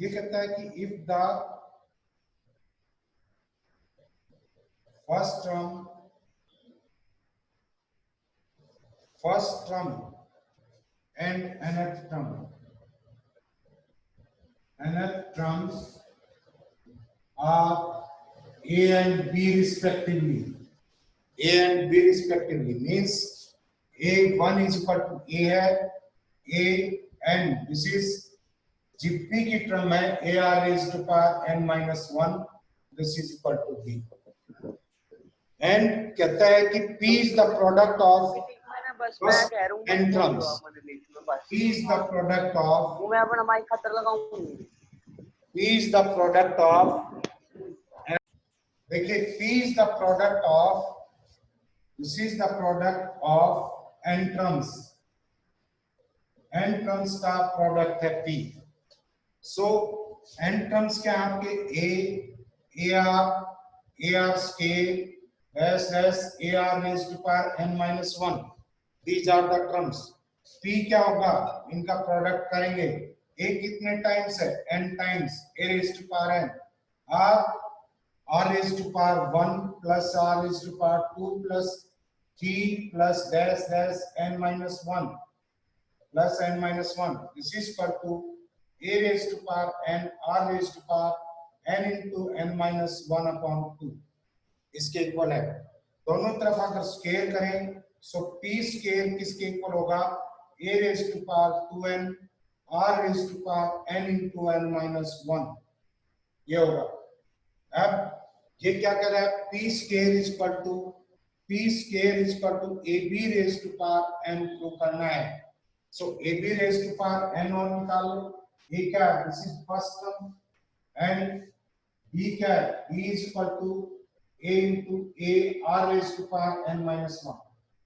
ये कहता है कि if the first term and nth terms are a and b respectively. A and b respectively means a1 is equal to a है, a and this is GP की term है ar raised to power n minus 1, this is equal to b. and कहता है कि p is the product of first n terms. p is the product of मैं अपना mic खतर लगाऊंगी. p is the product of, देखिए p is the product of, this is the product of n terms. n terms का product है p. so n terms क्या है आपके ar scale s ar raised to power n minus 1. these are the terms. p क्या होगा, इनका product करेंगे. a कितने टाइम्स है, n times a raised to power n, r raised to power 1 plus r raised to power 2 plus 3 plus dash n minus 1 plus n minus 1. this is equal to a raised to power n r raised to power n into n minus 1 upon 2. इसके equal है. दोनों तरफ अगर scale करें सो p scale किसके equal होगा, a raised to power 2n r raised to power n into n minus 1 ये होगा. अब ये क्या कर रहा है, p scale is equal to ab raised to power n prove करना है. सो ab raised to power n और निकाल लो. ये क्या है, this is first term and b क्या है, b is equal to a into a r raised to power n minus 1.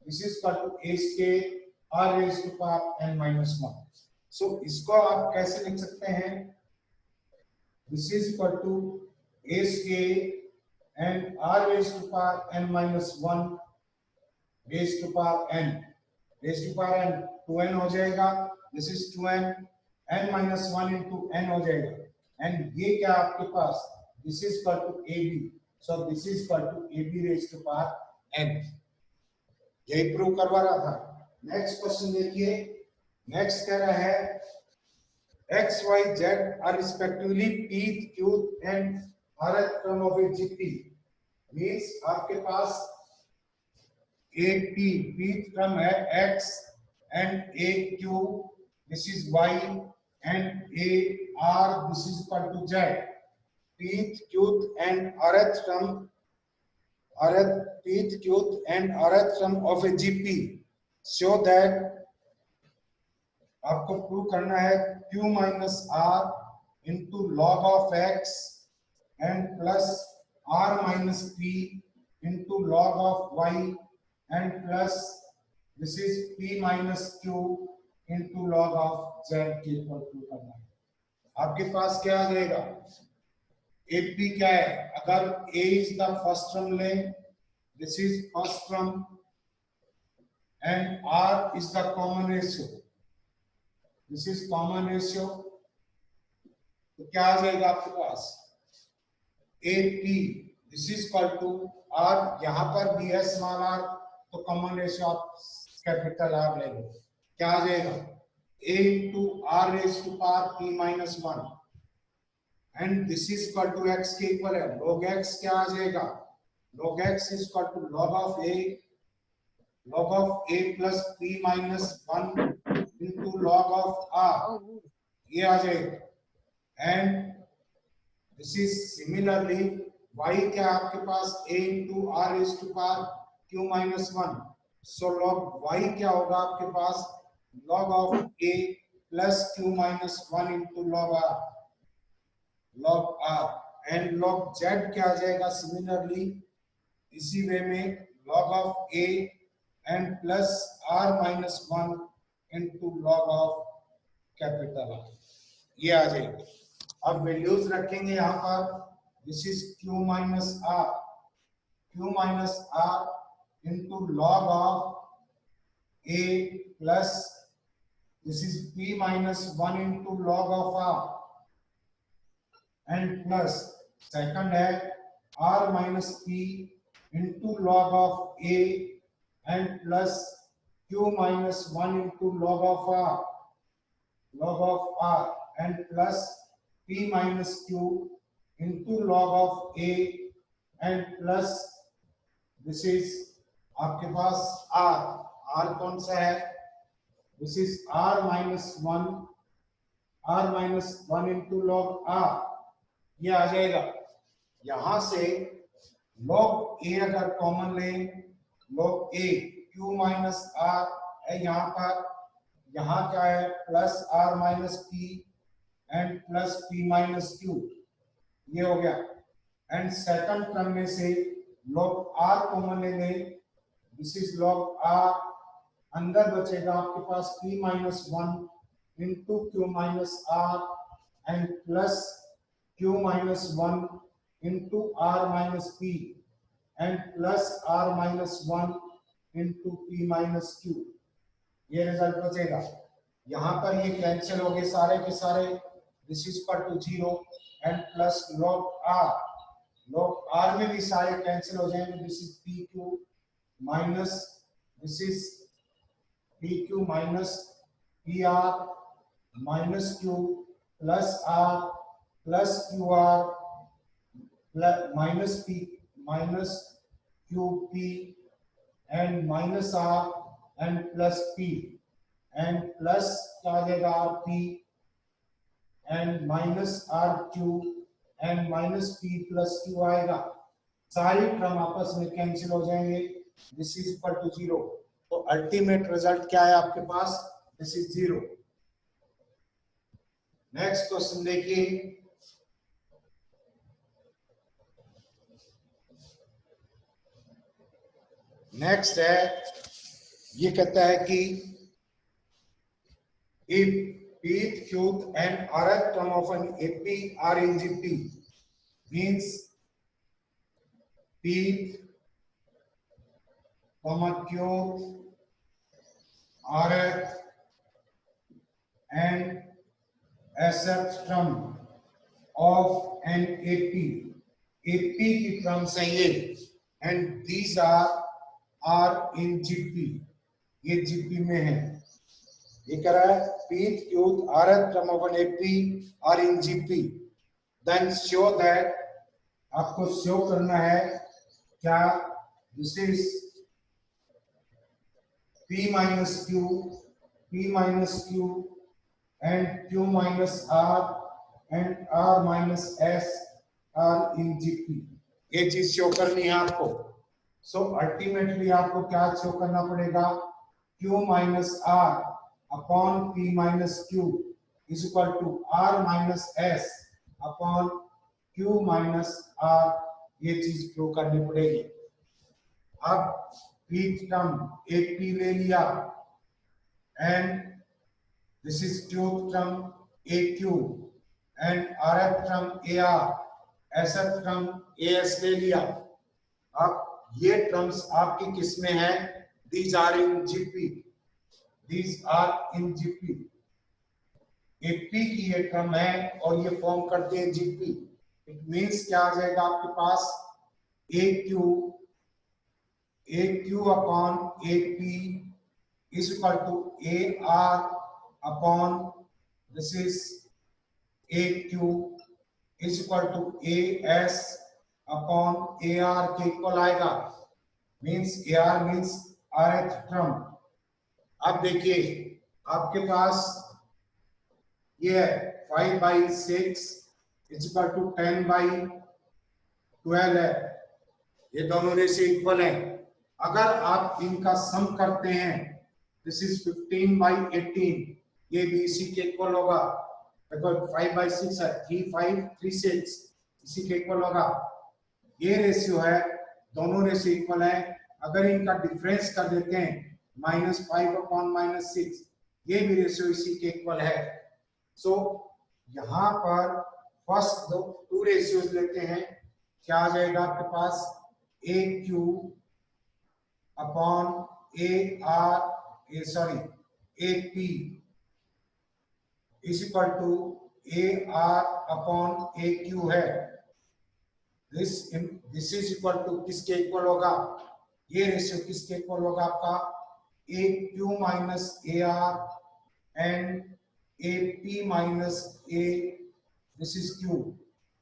this is equal to a scale r raised to power n minus 1. so इसको आप कैसे लिख सकते हैं, this is equal to a scale and r raised to power n minus 1 raised to power n 2n हो जाएगा. this is 2n n minus 1 into n हो जाएगा. and ये क्या आपके पास, this is equal to ab. so this is equal to ab raised to power n. यही prove करवा रहा था. नेक्स्ट क्वेश्चन देखिए. नेक्स्ट कह रहा है x y z are respectively pth qth and rth term of a gp. means आपके पास a p pth term है x and a q this is y and a r this is equal to z. pth qth and rth term of a GP. so that आपको prove करना है q minus r into log of x and plus r minus p into log of y and plus this is p minus q into log of z के equal prove करना है. आपके पास क्या आ जाएगा, AP क्या है, अगर A is the first term लें, this is first term and R is the common ratio, this is common ratio. तो क्या आ जाएगा आपके पास, AP this is equal to R, यहाँ पर भी है स्मॉल r तो कॉमन रेशियो आप कैपिटल R ले लो. क्या आ जाएगा, A into R raised to power p minus 1 and this is equal to x के इक्वल है. log x क्या आ जाएगा, log x is equal to log of a plus p minus 1 into log of r ये आ जाएगा. and this is similarly y क्या आपके पास a into r raised to power q minus 1. so log y क्या होगा आपके पास, log of a plus q minus 1 into log r and log z क्या आ जाएगा, सिमिलरली इसी वे में log of a and plus r minus 1 into log of capital R ये आ जाएगा. अब वैल्यूज रखेंगे यहाँ पर, this is q minus r into log of a plus this is p minus 1 into log of r and plus second है r minus p into log of a and plus q minus 1 into log of r and plus p minus q into log of a and plus this is आपके पास r कौन सा है, this is r minus 1 into log r, ये आ जाएगा। यहां से log a अगर कॉमन लें, log a q minus r है यहाँ पर, यहाँ क्या है plus r minus P and plus p minus q, ये हो गया। एंड सेकंड टर्म में से log r कॉमन ले लें, दिस इज log r, अंदर बचेगा आपके पास p minus 1 into Q minus r and plus q minus 1 into r minus p and plus r minus 1 into p minus q, ये result बचेगा। यहाँ पर ये कैंसिल हो गए सारे के सारे, this is equal to 0 and plus log r में भी सारे कैंसिल हो जाएंगे, this is p q minus this is p q minus p r minus q plus are plus q r minus p minus q p and minus r and plus p and plus क्या आ जाएगा r p and minus r q and minus p plus q आएगा। सारी term आपस में cancel हो जाएंगे, this is equal to 0। तो अल्टीमेट रिजल्ट क्या है आपके पास, दिस इज 0। नेक्स्ट क्वेश्चन देखिए, नेक्स्ट है, ये कहता है कि if pth, qth and rth term of an AP are in GP means pth, qth, rth and sth term of an AP की terms है ये, and these are in GP, ये GP में है। ये कह रहा है pth, qth, rth term of an AP are in GP, then show that, आपको शो करना है क्या, this is p minus q and q minus r and r minus s are in GP, ये चीज शो करनी है आपको। So ultimately आपको क्या शो करना पड़ेगा, q minus r upon p minus q is equal to r minus s upon q minus r, ये चीज प्रूव करनी पड़ेगी। अब pth टर्म ap ले लिया and this is qth term aq and rth term ar, sth term as ले लिया। अब ये टर्म्स आपकी किस में है, these are in GP, These are in GP, AP की ये टर्म है और ये फॉर्म करते हैं GP। इट मींस क्या आ जाएगा आपके पास, AQ upon AP is equal to AR upon this is AQ is equal to AS upon AR के इक्वल आएगा, means AR means rth term. अब देखिए आपके पास ये है 5/6 इज इक्वल टू 10/12 है, ये दोनों रेशियो इक्वल है। अगर आप इनका सम करते हैं, दिस इज 15/18, ये भी इसी के इक्वल होगा। देखो 5/6 है, 3 5 3 6 इसी के इक्वल होगा। ये रेशियो है, दोनों रेशियो इक्वल है। अगर इनका डिफरेंस कर देते हैं -5 अपॉन -6, ये भी रेशियो इसी के इक्वल है। सो यहाँ पर फर्स्ट टू रेशियोज लेते हैं, क्या आ जाएगा आपके पास, AQ upon AP is equal to A R upon A Q है। दिस इज इक्वल टू किसके इक्वल होगा, ये रेशियो किसके इक्वल होगा आपका, A Q minus A R and A P minus A, this is Q.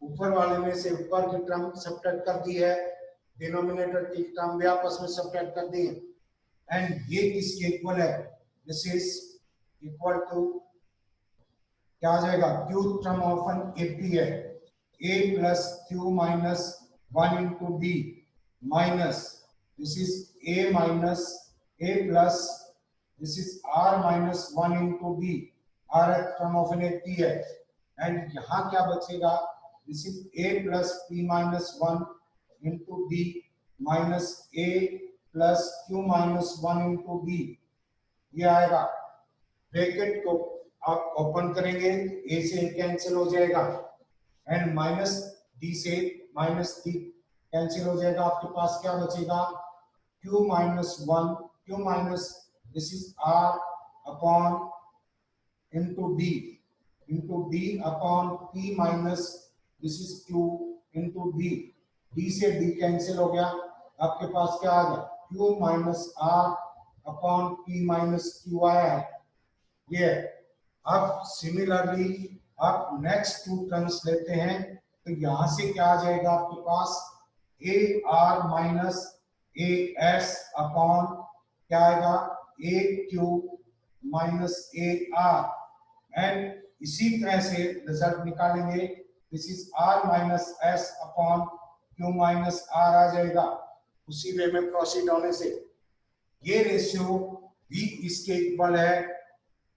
ऊपर वाले में से ऊपर की टर्म सब्ट्रैक्ट कर दी है, डिनोमिनेटर की टर्म भी आपस में सब्ट्रैक्ट कर दी है, एंड ये किसके इक्वल है, दिस इज इक्वल टू क्या आ जाएगा, Q term of N AP है, A plus Q minus 1 into B minus this is A minus A plus this is R minus 1 into B, R term of N AP है, and यहाँ क्या बचेगा, this is A plus P minus 1 into B minus A plus Q minus 1 into B, ये आएगा। Bracket को आप open करेंगे, ए से ए कैंसिल हो जाएगा एंड माइनस डी से माइनस डी कैंसिल हो जाएगा, आपके पास क्या बचेगा, q minus 1 q minus this is r upon into D upon p minus this is q into D से डी कैंसिल हो गया, आपके पास क्या आ गया, q minus r upon p minus q आया है ये। अब सिमिलरली आप नेक्स्ट टू टर्म्स लेते हैं, तो यहां से क्या आ जाएगा आपके पास, A R minus A S upon क्या आएगा, A Q minus A R, and इसी तरह से रिजल्ट निकालेंगे, this is R minus S upon Q minus R आ जाएगा। उसी वे में प्रोसीड होने से ये रेशियो भी इसके इक्वल है,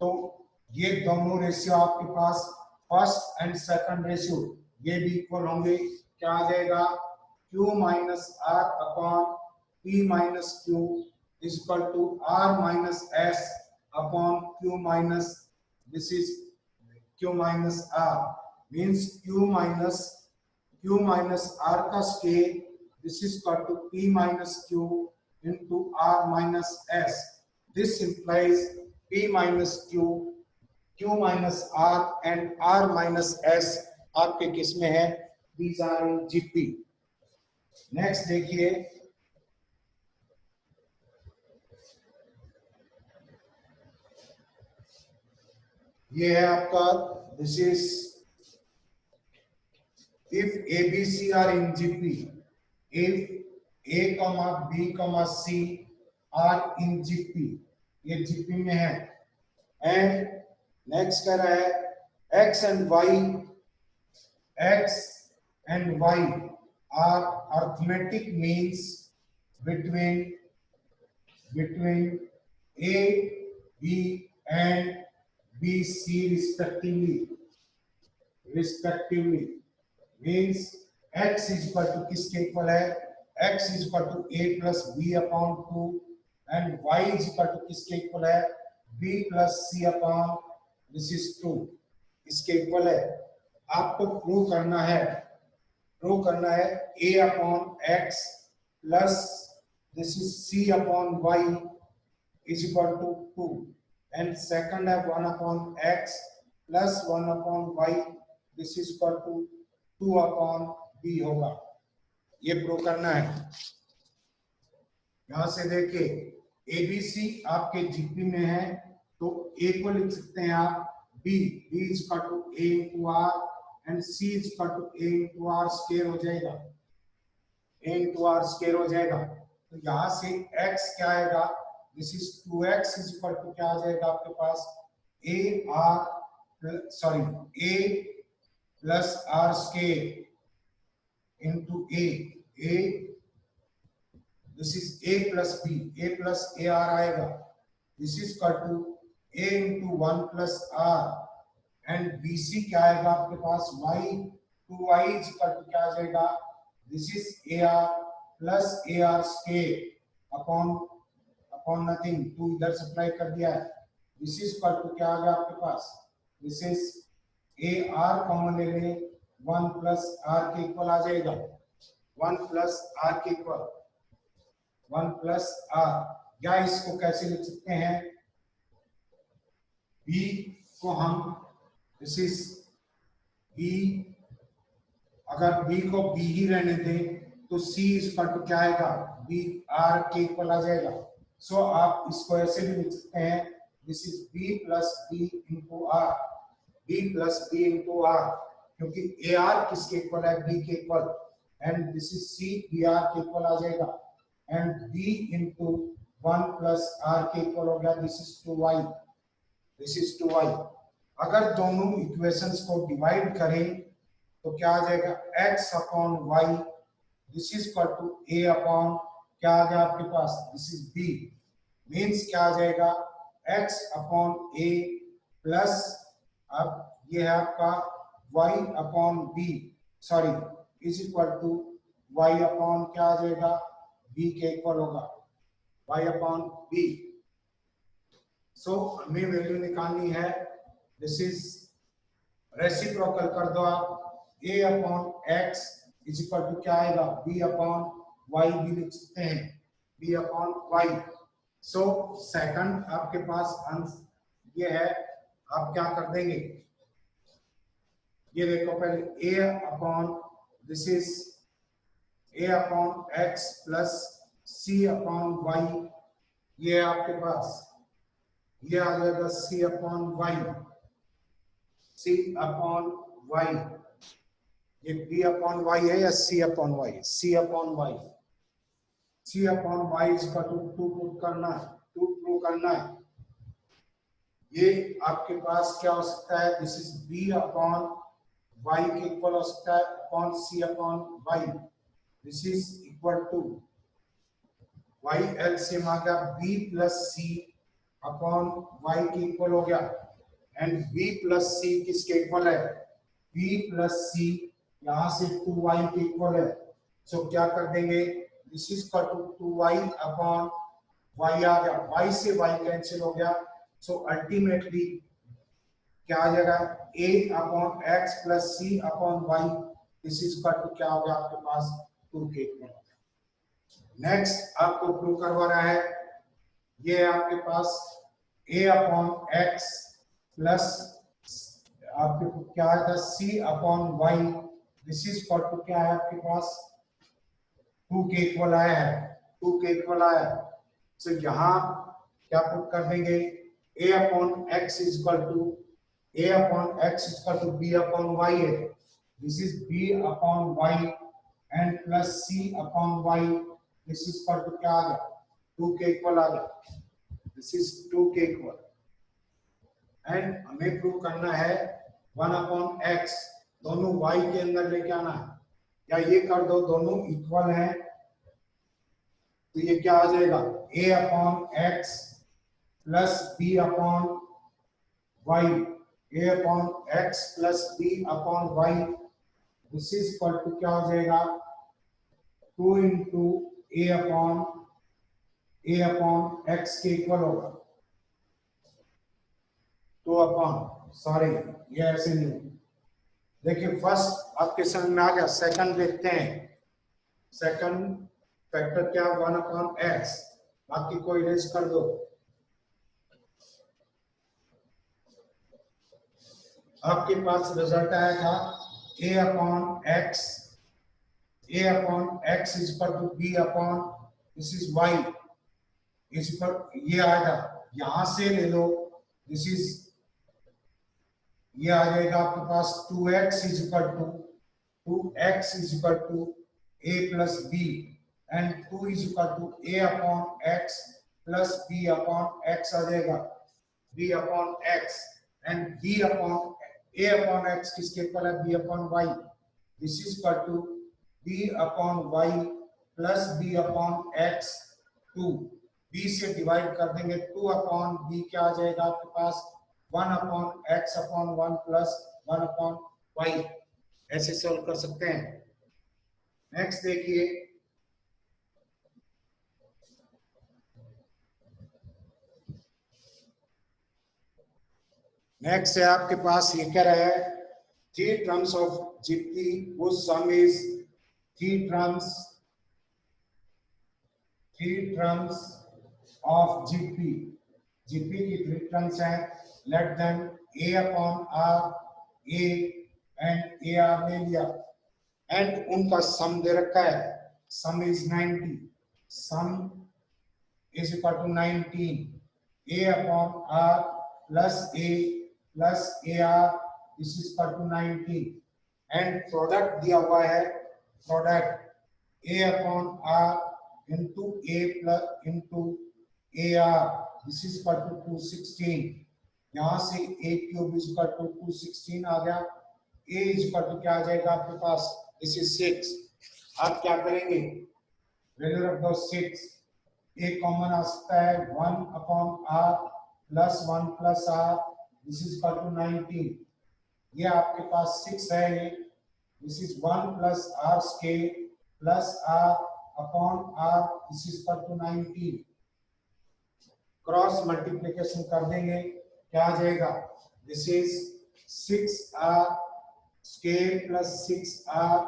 तो ये दोनों रेशियो आपके पास फर्स्ट एंड सेकंड रेशियो ये भी इक्वल होंगे, क्या आ जाएगा, q minus r upon p minus q is equal to r minus s upon q minus this is q minus r, means q minus r का scale this is equal to p minus q into r minus s, this implies p minus q minus r and r minus s आपके किस में है, these are in GP। Next देखिए, ये है आपका, this is if ABC are in GP, if A, B, C are in GP, ये GP में है, एंड नेक्स्ट कह रहा है x and y are arithmetic means between A, B and B, C respectively means x is equal to किसके equal है, x is equal to a plus b upon 2 and y is equal to किसके equal है, b plus c upon this is 2, इसके equal है। आपको prove करना है a upon x plus this is c upon y is equal to 2 and second है 1 upon x plus 1 upon y this is equal to 2 upon b होगा, ये prove करना है। यहां से देखिए एबीसी आपके जीपी में है, तो ए को लिख सकते हैं आप b is equal to a into r and c is equal to a into r square हो जाएगा, ए इंटू आर स्क्वायर हो जाएगा। तो यहां से x क्या आएगा, this is 2x is equal to क्या आ जाएगा आपके पास, A plus R square into a this is a plus b, a plus ar आएगा, this is equal to a into 1 plus r and bc क्या आएगा आपके पास, y 2y is equal to क्या आ जाएगा, this is ar plus ar square upon nothing, 2 इधर supply कर दिया है, this is equal to क्या आ गया आपके पास, this is ar कॉमन ले लें, 1 plus r के इक्वल आ जाएगा, 1 plus r के इक्वल 1 plus r, या इसको कैसे लिख सकते हैं, b को हम दिस इज बी, अगर बी को बी ही रहने दें तो सी इज इक्वल टू क्या आएगा, बी आर के इक्वल आ जाएगा। सो आप इसको ऐसे भी लिख सकते हैं, this is b plus b into r, b plus b into r, क्योंकि ए आर किसके इक्वल है, बी के equal, and this is c b r के इक्वल आ जाएगा, and b into 1 plus are के इक्वल हो गया, this is 2y, this is 2y। अगर दोनों इक्वेशंस को डिवाइड करें तो क्या आ जाएगा, x upon y, this is equal to a upon क्या आ गया आपके पास, दिस इज b, मींस क्या आ जाएगा, x अपॉन a प्लस, अब ये है आपका y upon b, sorry, is equal to y upon क्या आ जाएगा, b के इक्वल होगा, y अपॉन b। सो हमें वैल्यू निकालनी है, दिस इज रेसिप्रोकल कर दो आप, a upon x is equal to क्या आएगा, b अपॉन y भी लिख सकते हैं, b upon y। So second आपके पास आंसर ये है, आप क्या कर देंगे, ये देखो पहले a upon, this is a upon x plus c upon y, ये आपके पास ये आ जाएगा c upon y, c upon y, ये b अपॉन y है या c upon y, c upon y, c upon y इसका टू पुट करना है, टू प्रूव करना है, ये आपके पास क्या हो सकता है, this is b upon y के इक्वल हो सकता है upon c upon y, this is equal to y LCM आ गया b plus c upon y के इक्वल हो गया, एंड b प्लस c किसके इक्वल है, b प्लस c यहां से 2y के इक्वल है। सो क्या कर देंगे, this is equal to 2y upon y आ गया, y से y कैंसिल हो गया, सो अल्टीमेटली क्या आ जाएगा, a upon x plus c upon y, this is equal to क्या हो गया आपके पास 2 के इक्वल। नेक्स्ट आपको प्रूव करवा रहा है, ये है आपके पास a अपॉन x प्लस आपके क्या आएगा c upon y, this is equal to क्या है आपके पास 2 के इक्वल आया है, 2 के इक्वल आया है। सो यहाँ क्या पुट कर देंगे, a upon x is equal to a upon x is equal to b upon y है, this is b upon y and plus c upon y, this is equal to क्या आ गया 2 के इक्वल आ गया, this is 2 के equal, and हमें prove करना है 1 अपॉन x, दोनों y के अंदर लेके आना है, या ये कर दो दोनों इक्वल हैं तो ये क्या आ जाएगा, a upon x plus b upon y, a upon x plus b upon y, this is equal to क्या हो जाएगा 2 इंटू a अपॉन x के इक्वल होगा, 2 अपॉन, सॉरी ये ऐसे नहीं, देखिए फर्स्ट आपके समझ में आ गया, सेकंड देखते हैं, सेकंड फैक्टर क्या 1 अपॉन x, बाकी को इरेज कर दो, आपके पास रिजल्ट आएगा a upon x is equal to b upon this is y, इस पर ये आएगा, यहां से ले लो, दिस इज ये आ जाएगा आपके पास 2x is equal to a plus b, and 2 is equal to a upon x plus b upon x आ जाएगा, b upon x, and b upon a upon x किसके इक्वल है, b upon y, this is equal to b upon y plus b upon x, 2 b से divide कर देंगे, 2 upon b क्या आ जाएगा आपके पास 1 upon x upon 1 plus 1 upon y, ऐसे सॉल्व कर सकते हैं। नेक्स्ट देखिए, नेक्स्ट है आपके पास ये कह रहा है 3 terms of GP whose sum is 3 terms of GP, GP की 3 टर्म्स हैं, let them a upon r, a and A R ले लिया एंड उनका सम दे रखा है, sum is 90, sum is equal to 19 A upon R plus A R, this is equal to 19 and product दिया हुआ है, product A upon R into A plus into A R, this is equal to 216, यहां से A cube is equal to 216 आ गया, A is equal to क्या आ जाएगा आपके पास, दिस इज 6, आप क्या करेंगे, वैल्यू रख दो 6, ए कॉमन आ सकता है 1 upon R plus 1 plus R, this is equal to 19, ये आपके पास 6 है, ये this is 1 plus R square plus R upon R, this is equal to 19, cross multiplication कर देंगे, क्या आ जाएगा, this is 6r square plus 6r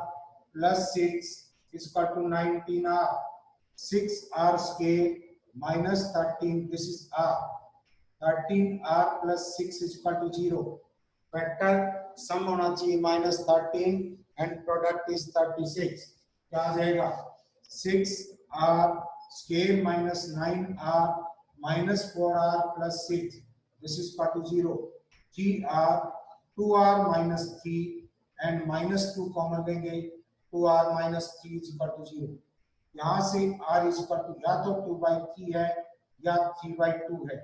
plus 6 is equal to 19r, 6r square minus 13, this is r, 13r plus 6 is equal to 0, factor सम होना चाहिए -13 and product is 36, क्या आ जाएगा 6r square minus 9r minus 4r plus 6, this is equal to 0, 3r 2r minus 3 and minus 2 common लेंगे, 2r minus 3 is equal to 0, यहाँ से r is equal to या तो 2/3 है या 3/2 है,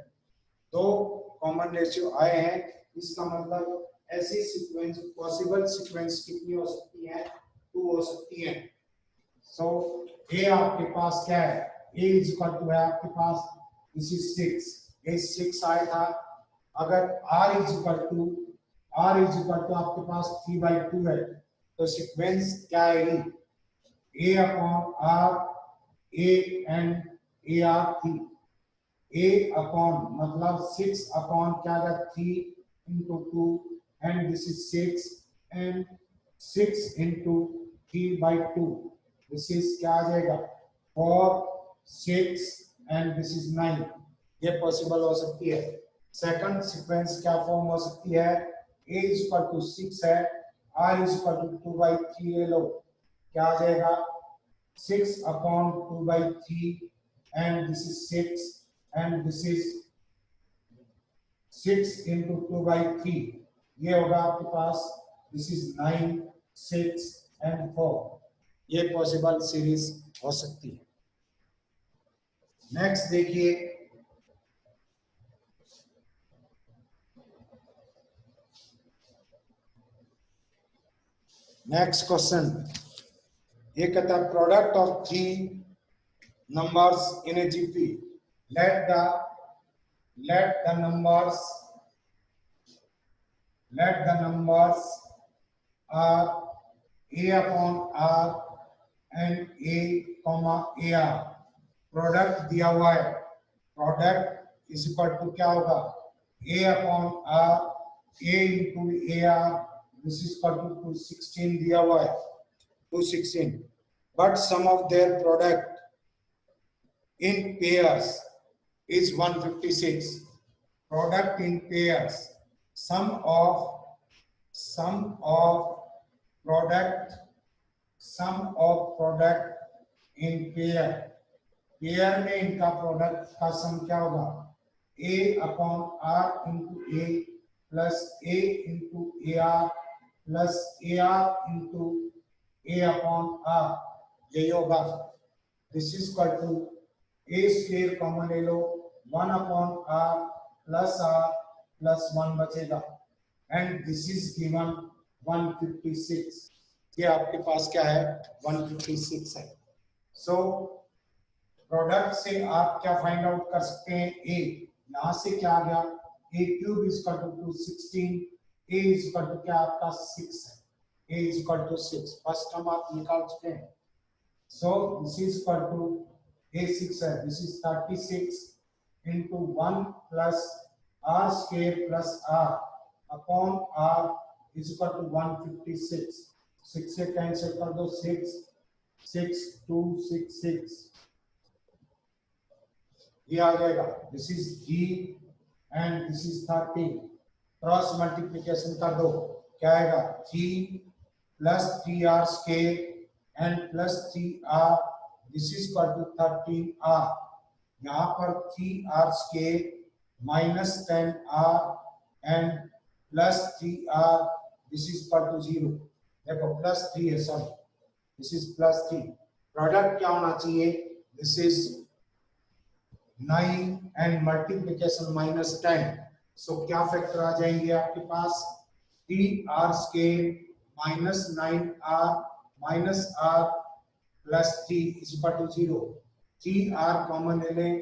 दो कॉमन रेशियो आए हैं, इसका मतलब ऐसी सीक्वेंस पॉसिबल सीक्वेंस कितनी हो सकती है, 2 हो सकती है। सो a आपके पास क्या है, a is equal to है आपके पास, this is 6, a 6 आया था, अगर r is equal to आपके पास 3/2 है तो सीक्वेंस क्या आएगी, a upon r, a and a r 3, a upon मतलब 6 अपॉन क्या आएगा 3 into 2 and this is 6 and 6 into 3/2, this is क्या आ जाएगा 4 6 and this is 9, ये पॉसिबल हो सकती है। सेकंड सीक्वेंस क्या फॉर्म हो सकती है, a is equal to 6 है, r is equal to 2/3 ले लो, क्या आ जाएगा 6 upon 2/3 and this is 6 and this is 6 into 2/3, ये होगा आपके पास, this is 9 6 and 4, ये पॉसिबल सीरीज हो सकती है। नेक्स्ट देखिए, नेक्स्ट क्वेश्चन, ये कहता है product of 3 numbers in a GP, let the numbers are a upon r and a comma ar, product दिया हुआ है, प्रोडक्ट इज इक्वल टू क्या होगा a upon r, a into A R, this is equal to 216 दिया हुआ है 216, but sum of their product in pairs is 156, product in pairs, sum of product in pair, pair में इनका product का sum क्या होगा, a upon r into a plus a into A R plus A R into a upon r, यही होगा, this is equal to a square common ले लो, 1 upon r plus 1 बचेगा and this is given 156, ये आपके पास क्या है 156 है। So product से आप क्या फाइंड आउट कर सकते हैं, a यहां से क्या आ गया, a cube is equal to 216, a is equal to क्या आपका 6 है, a is equal to 6, first term आप निकाल चुके हैं, so this is equal to a 6 है, this is 36 into 1 plus r square plus r upon r is equal to 156, 6 से cancel कर दो, 6 6 2 6 6, ये आ जाएगा, this is g and this is 30, cross multiplication कर दो, क्या आएगा 3 plus 3r square and plus 3r, this is equal to 13r। यहाँ पर 3r square minus 10r and plus 3r, this is equal to 0। देखो प्लस 3 है, sorry this is plus 3। Product क्या होना चाहिए, this is 9 and multiplication minus 10। So क्या factor आ जाएंगे आपके पास, 3r square minus 9r minus r plus 3 is equal to 0। 3r common ले लें,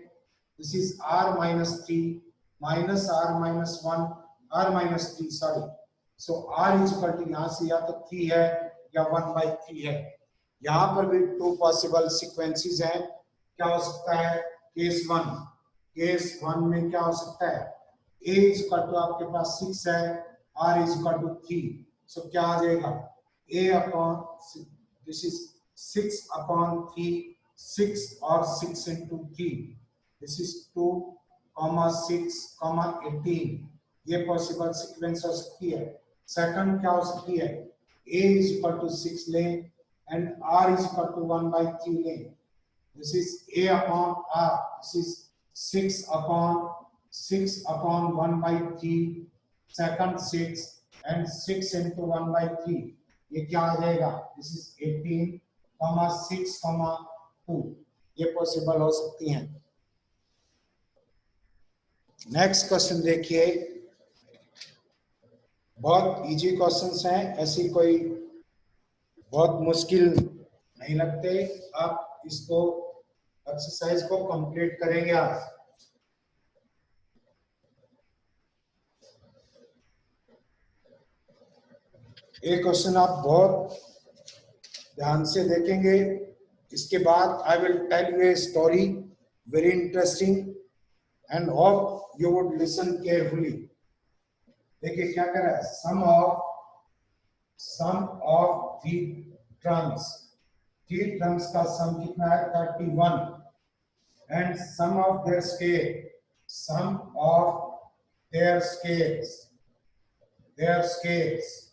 this is r minus 3 minus r minus 1 r minus 3 sorry. So r is equal to यहाँ से या तो 3 है या 1/3 है। यहाँ पर भी 2 पॉसिबल सीक्वेंसेस हैं। क्या हो सकता है, केस 1 में क्या हो सकता है, a इज इक्वल टू आपके पास 6 है, r इज इक्वल टू 3। सो क्या आ जाएगा, a upon this is 6 upon 3, 6 और 6 इंटू 3, दिस इज 2, 6, 18। ये पॉसिबल सीक्वेंस हो सकती है। सेकंड क्या हो सकती है, a इज इक्वल टू 6 लें and r is equal to 1/3 लें, this is a upon r, this is 6 upon 1/3, second 6 and 6 into 1/3, ये क्या आ जाएगा, दिस इज 18, 6, 2। ये पॉसिबल हो सकती हैं। नेक्स्ट क्वेश्चन देखिए, बहुत इजी क्वेश्चंस हैं, ऐसी कोई बहुत मुश्किल नहीं लगते। आप इसको एक्सरसाइज को कंप्लीट करेंगे आप। एक क्वेश्चन आप बहुत ध्यान से देखेंगे, इसके बाद I will tell you a story very interesting and hope you would listen carefully. देखिए क्या कर रहा है, सम ऑफ थ्री टर्म्स का सम कितना है 31 and sum of their squares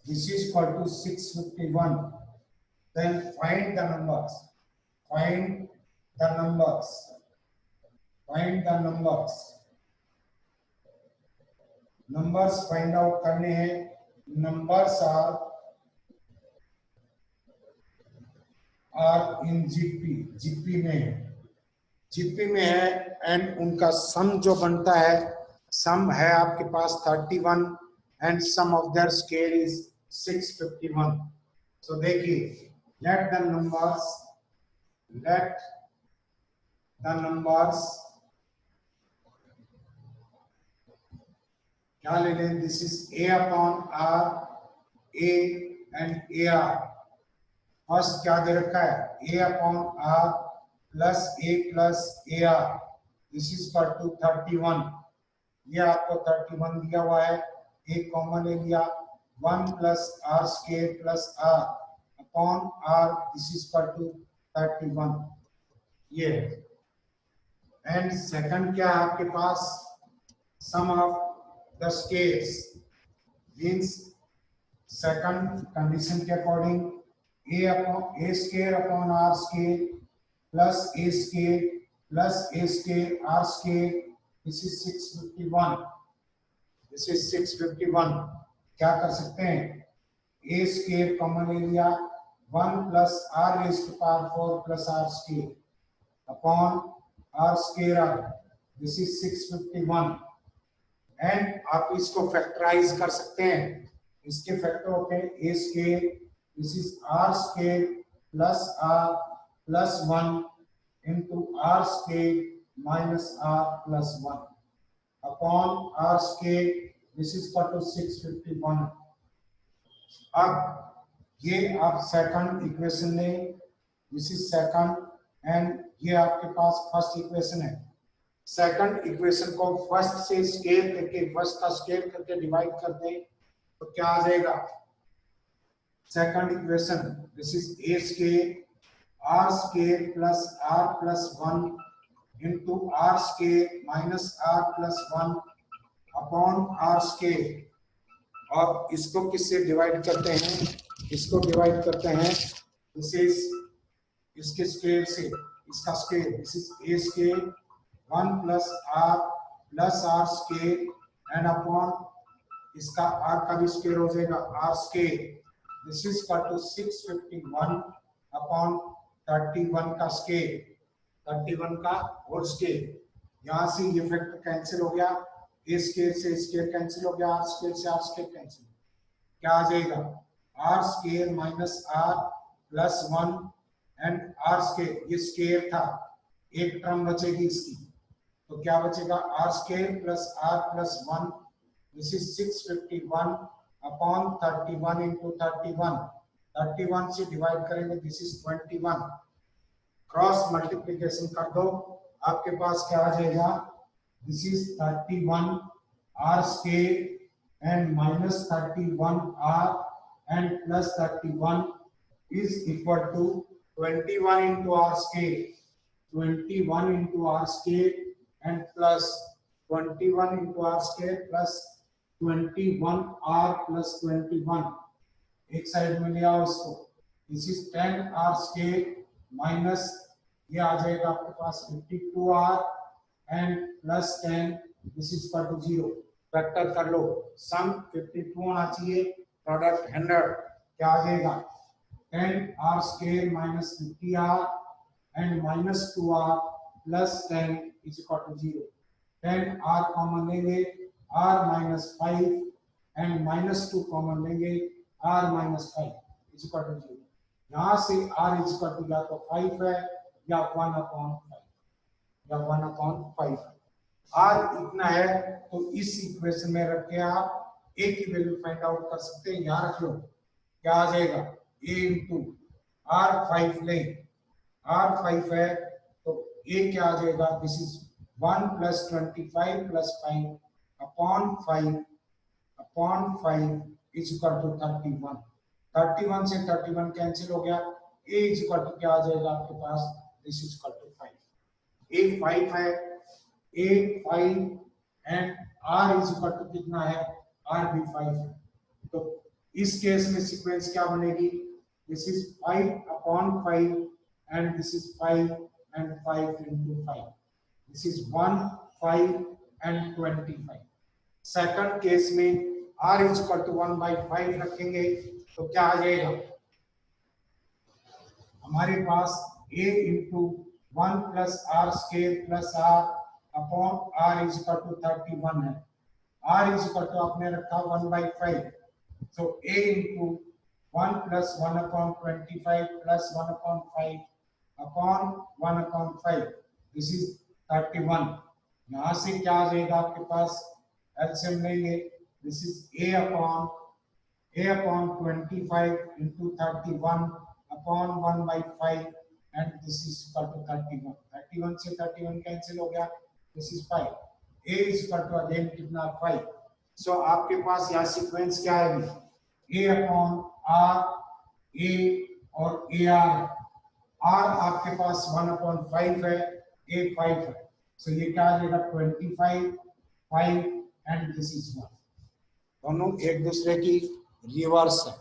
this is equal to 651. Then find the numbers. Numbers find out करने हैं। Numbers are in GP में है एंड उनका सम जो बनता है, सम है आपके पास 31 and sum of their square is 651। So देखिए, let the numbers क्या ले लें, this is a upon r, a and ar। First क्या दे रखा है, a upon r plus a plus ar, this is equal to 31। ये आपको 31 दिया हुआ है, एक कॉमन ले लिया, 1 plus r square plus r upon r, this is equal to 31। ये एंड सेकंड क्या है आपके पास, sum of the scales means second condition के according a square upon r square plus a square plus a square r square, this is 651। This is 651। क्या कर सकते हैं, a स्क्वायर कॉमन ले लिया, 1 plus r raise to power 4 plus r square upon r square, this is 651। And आप इसको factorise कर सकते हैं, इसके फैक्टर होते हैं a square, this is r square plus r plus 1 into r square minus r plus 1 upon r square, this is equal to 651। अब ये आप सेकंड इक्वेशन लें, दिस इज सेकंड एंड ये आपके पास फर्स्ट इक्वेशन है। सेकंड इक्वेशन को first से स्केल करके, फर्स्ट का स्केल करके डिवाइड कर दें तो क्या आ जाएगा, second equation this is a square r scale plus r plus 1 into r scale minus r plus 1 upon r scale, और इसको किससे डिवाइड करते हैं, इसको डिवाइड करते हैं दिस इज इसके स्केल से, इसका square this is A square 1 plus R square and upon इसका आर का भी स्केल हो जाएगा R square this is equal to 651 upon 31 का स्केल 31 का होल स्केल। यहाँ से ये फैक्टर कैंसिल हो गया, ए स्केल से स्केल कैंसिल हो गया, आर स्केल से आर स्केल कैंसिल, क्या आ जाएगा R square minus R plus 1 and R square, ये स्केल था, एक टर्म बचेगी इसकी, तो क्या बचेगा R square plus are plus 1 this is 651 upon 31 into 31 से डिवाइड करेंगे दिस इज 21, क्रॉस मल्टीप्लीकेशन कर दो आपके पास क्या आ जाएगा this is 31 R square and minus 31 R and plus 31 is equal to 21 into r scale 21 into r scale and plus 21 into r scale plus 21 r plus 21 एक side में ले आओ इसको this is 10 r scale minus ये आ जाएगा आपके पास 52 r and plus 10 this is equal to 0, factor कर लो, सम 52 होना चाहिए, प्रोडक्ट 100, क्या आ जाएगा 10 r scale minus 50 r and minus 2 r plus 10 is equal to 0. 10 r common लेंगे r minus 5 and minus 2 common लेंगे r minus 5 is equal to 0. यहाँ से r is equal to या तो 5 है या 1/5 या 1/5 है। r इतना है तो इस इक्वेशन में रख के आप a की वैल्यू फाइंड आउट कर सकते हैं, यहाँ रख लो, क्या आ जाएगा a इंटू आर 5 ले, आर 5 है तो a क्या आ जाएगा this is 1 plus 25 plus 5 upon 5 is equal to 31, 31 से 31 कैंसिल हो गया, a इज इक्वल टू क्या आ जाएगा आपके पास this is equal to 5, a 5 है, a 5 and r is equal to कितना है r भी 5 है, तो इस केस में सीक्वेंस क्या बनेगी this is 5/5 and this is 5 and 5 into 5 this is 1 5 and 25। Second case में r is equal to 1/5 रखेंगे तो क्या आ जाएगा हमारे पास a into 1 plus r scale plus r upon r is equal to 31 है, r is equal to आपने रखा 1/5 so a into 1 plus 1/25 plus 1/5 upon 1/5 this is 31, यहाँ से क्या आ जाएगा आपके पास एलसीएम लेंगे this is a upon 25 into 31 upon 1/5 and this is equal to 31, 31 से 31 कैंसिल हो गया this is 5, a is equal to again कितना 5, so आपके पास यहाँ सीक्वेंस क्या आएगी a अपॉन r a और ar, r आपके पास 1/5 है, a 5 है, so ये क्या आ जाएगा 25 5 एंड दिस इज 1, दोनों एक दूसरे की रिवर्स है।